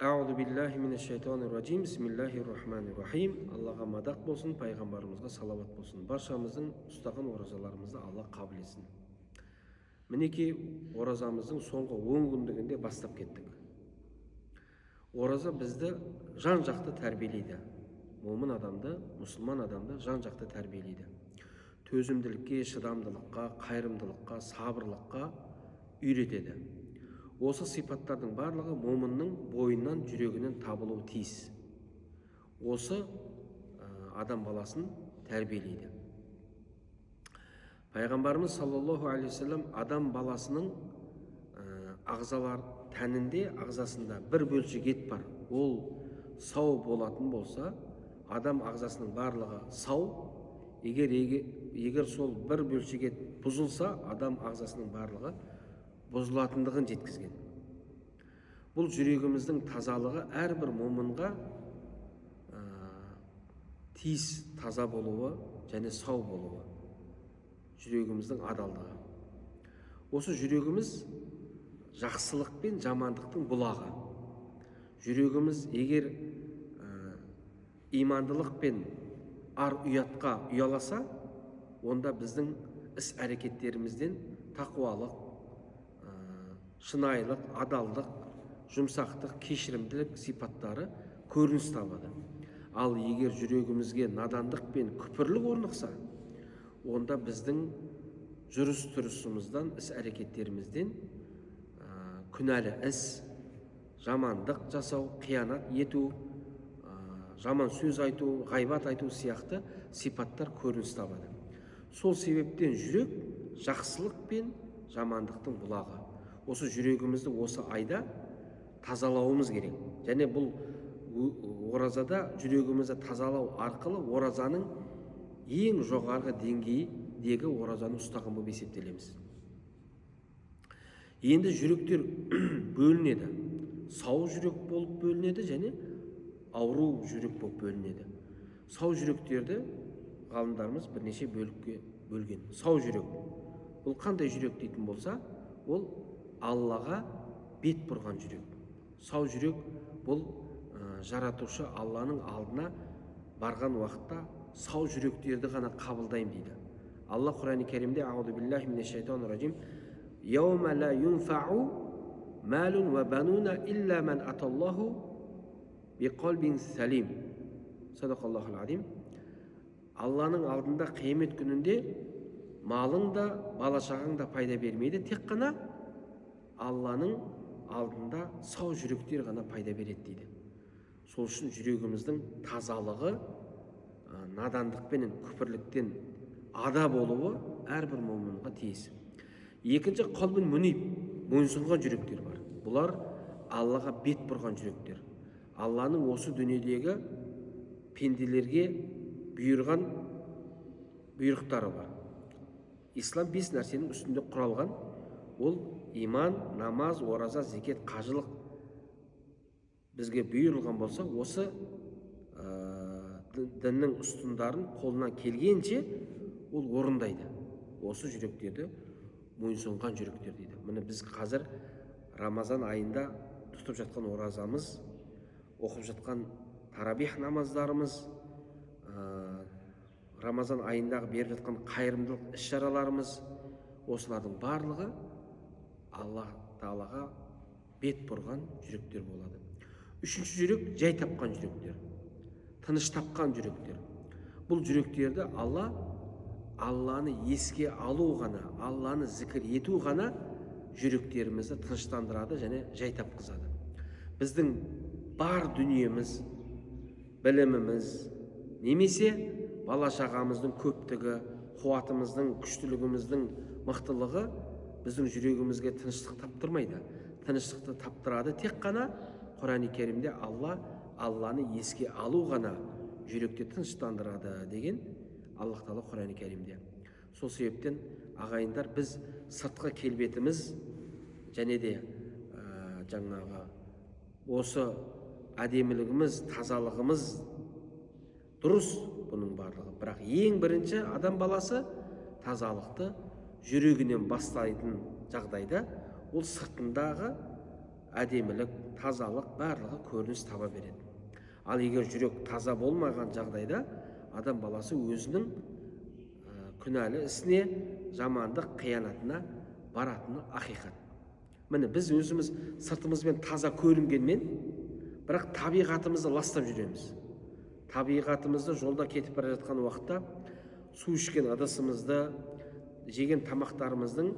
Аузу биллахи минашшайтанирраджим. Бисмиллахир-рахманир-рахим. Аллаға мадақ болсын, пайғамбарымызға салават болсын. Баршамыздың ұстаған оразаларымызды Алла қабыл етсін. Мінекей оразамыздың соңғы 10 күндігінде бастап кеттік. Ораза бізді жан-жақты тәрбиелейді. Момын адамды, мұсылман адамды жан-жақты тәрбиелейді. Төзімділікке, шыдамдылыққа, қайырымдылыққа, сабырлыққа үйретеді. Осы сипаттардың барлығы момынның бойынан, жүрегінен табылуы тиіс. Осы адам баласын тәрбиелейді. Пайғамбарымыз саллаллаху алейхи вассалам адам баласының ағзалар тәнінде, ағзасында бір бөлшек ет бар. Ол сау болатын болса, адам ағзасының барлығы сау. Егер сол бір бөлшек ет бұзылса, адам ағзасының барлығы бұзылатындығын жеткізген. Бұл жүрегіміздің тазалығы әрбір момынға тиіс таза болуы және сау болуы. Жүрегіміздің адалдығы. Осы жүрегіміз жақсылық пен жамандықтың бұлағы. Жүрегіміз егер имандылық пен ар ұятқа ұяласа, онда біздің іс әрекеттерімізден тақуалық, шынайылық, адалдық, жұмсақтық, кешірімділік сипаттары көрініс табады. Ал егер жүрегімізге надандық пен күпірлік орнықса, онда біздің жүріс-тұрысымыздан, іс әрекеттерімізден күнәлі іс, жамандық жасау, қиянат ету, жаман сөз айту, ғайбат айту сияқты сипаттар көрініс табады. Сол себептен жүрек жақсылық пен жамандықтың бұлағы. Осы жүрегімізді осы айда тазалауымыз керек. Және бұл оразада жүрегімізді тазалау арқылы оразаның ең жоғарғы деңгейдегі оразаны ұстаған болып есептелеміз. Енді жүректер бөлінеді. Сау жүрек болып бөлінеді және ауру жүрек болып бөлінеді. Сау жүректерді ғалымдарымыз бірнеше бөлікке бөлген. Сау жүрек. Бұл қандай жүрек дейтін болса, ол Аллаға бет бұрған жүрек. Сау жүрек бұл жаратушы Алланың алдына барған уақытта сау жүректерді ғана қабылдаймын дейді. Алла Құран-ы Кәрімде аузу биллахи минашшайтанирраджим Яума ла юнфау малун ва бануна илля ман аталлаху биқалбин салим. Садақаллахул азим. Алланың алдында қиямет күнінде малың да, бала-шағаң да пайда бермейді, тек қана Алланың алдында сау жүректер ғана пайда береді дейді. Сол үшін жүрегіміздің тазалығы, надандық пен күпірліктен ада болуы әрбір момынға тиіс. Екінші қалбын мүниб, мойынсұнған жүректер бар. Бұлар Аллаға бет бұрған жүректер. Алланың осы дүниедегі пенделерге бұйырған бұйрықтары бар. Ислам 5 нәрсенің үстінде құралған. Ол иман, намаз, ораза, зекет, қажылық бізге бұйырылған болса, осы діннің ұстындарын қолынан келгенше ол орындайды. Осы жүректерді мойынсұнған жүректер дейді. Міне біз қазір Рамазан айында тұтып жатқан оразамыз, оқып жатқан тарабих намаздарымыз, Рамазан айындағы беріп жатқан қайырымдылық іс-шараларымыз, осылардың барлығы Алла Тағалаға бет бұрған жүректер болады. Үшінші жүрек жай тапқан жүректер, тыныш тапқан жүректер. Бұл жүректерді Алланы еске алу ғана, Алланы зікір ету ғана жүректерімізді тыныштандырады және жай тапқызады. Біздің бар дүниеміз, біліміміз, немесе бала-шағамыздың көптігі, қуатымыздың, күштілігіміздің мықтылығы біздің жүрегімізге тыныштық таптырмайды. Тыныштықты таптырады тек қана Құран-ы Кәрімде Алланы еске алу ғана жүректі тыныштандырады деген Аллах Тағала Құран-ы Кәрімде. Сол себептен ағайындар, біз сыртқы келбетіміз және де жаңағы осы әдемілігіміз, тазалығымыз дұрыс бұның барлығы. Бірақ ең бірінші адам баласы тазалықты жүрегінен бастайтын жағдайда ол сыртындағы әдемілік, тазалық барлығы көрініс таба береді. Ал егер жүрек таза болмаған жағдайда адам баласы өзінің күнәлі ісіне, жамандық, қиянатына баратыны ақиқат. Міне біз өзіміз сыртымызбен таза көрінгенмен, бірақ табиғатымызды ластап жүреміз. Табиғатымызды жолда кетіп бара жатқан уақытта су ішкен ыдысымызды, жеген тамақтарымыздың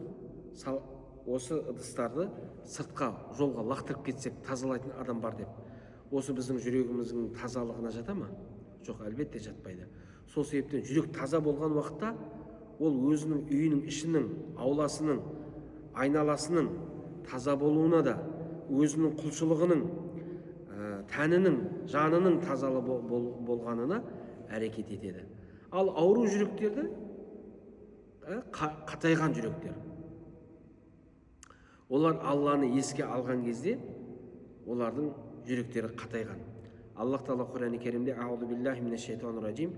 осы ыдыстарды сыртқа жолға лақтырып кетсек тазалайтын адам бар деп, осы біздің жүрегіміздің тазалығына жата ма? Жоқ, әлбетте жатпайды. Сол себептен жүрек таза болған уақытта ол өзінің үйінің ішінің, ауласының, айналасының таза болуына да, өзінің құлшылығының, тәнінің, жанының тазалы болғанына әрекет етеді. Ал ауру жүректерді қатайған жүректер. Олар Алланы еске алған кезде олардың жүректері қатайған. Аллах Тағала Құран-ы Керимде «Аузу биллахи минаш шайтанир ражим.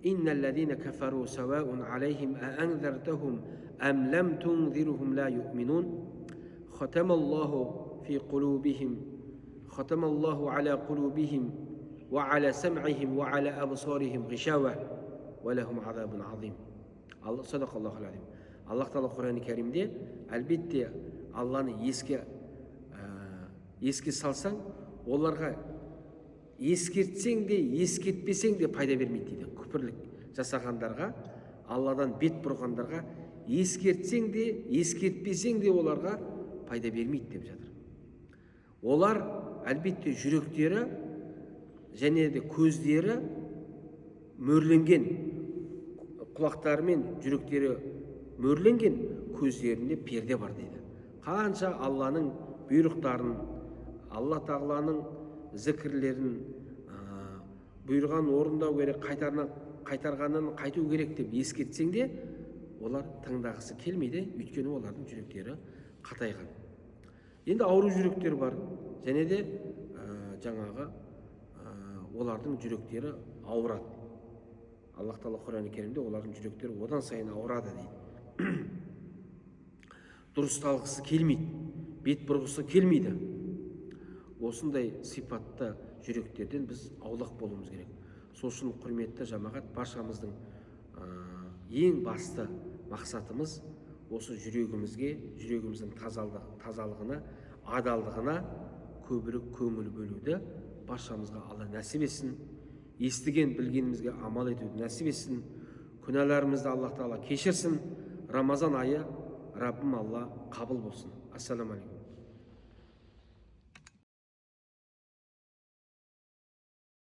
Инналлазина кафару саваун алейхим аанзартахум ам лам тунзирхум ла юъминун. Хатамаллаху фи кулубихим. Хатамаллаху аля кулубихим ва аля сам'ихим ва аля абсарихим гишава ва лахум азабун азим». Садақаллаху алейхим. Аллах Тағала Құран-ы Керимде әлбетте Алланы еске салсаң, оларға ескертсең де, ескертпесең де пайда бермейді дейді. Күпірлік жасағандарға, Алладан бет бұрғандарға ескертсең де, ескертпесең де оларға пайда бермейді деп жатыр. Олар әлбетте жүректері және де көздері мөрленген, құлақтары мен жүректері мөрленген, көздерінде перде бар дейді. Қанша Алланың бұйрықтарын, Алла Тағаланың зікірлерін бұйырған орындау керек, қайтарғанын қайту керек деп ескертсең де, олар тыңдағысы келмейді, өйткені олардың жүректері қатайған. Енді ауру жүректер бар, және де жаңағы олардың жүректері ауырады. Аллах Тағала Құран-ы Керимде олардың жүректері одан сайын ауырады дейді. Дұрысталғысы келмейді, бет бұрғысы келмейді. Осындай сипатты жүректерден біз аулақ болуымыз керек. Сол үшін құрметті жамағат, баршамыздың ең басты мақсатымыз осы жүрегіміздің тазалығына, адалдығына көбірек көңіл бөлуді баршамызға Алла нәсіп етсін. Естіген, білгенімізге амал етуді нәсіп етсін. Күнәларымызды Аллах Тағала кешірсін. Рамазан айы Раббым Алла қабыл болсын. Ассаламу алейкум.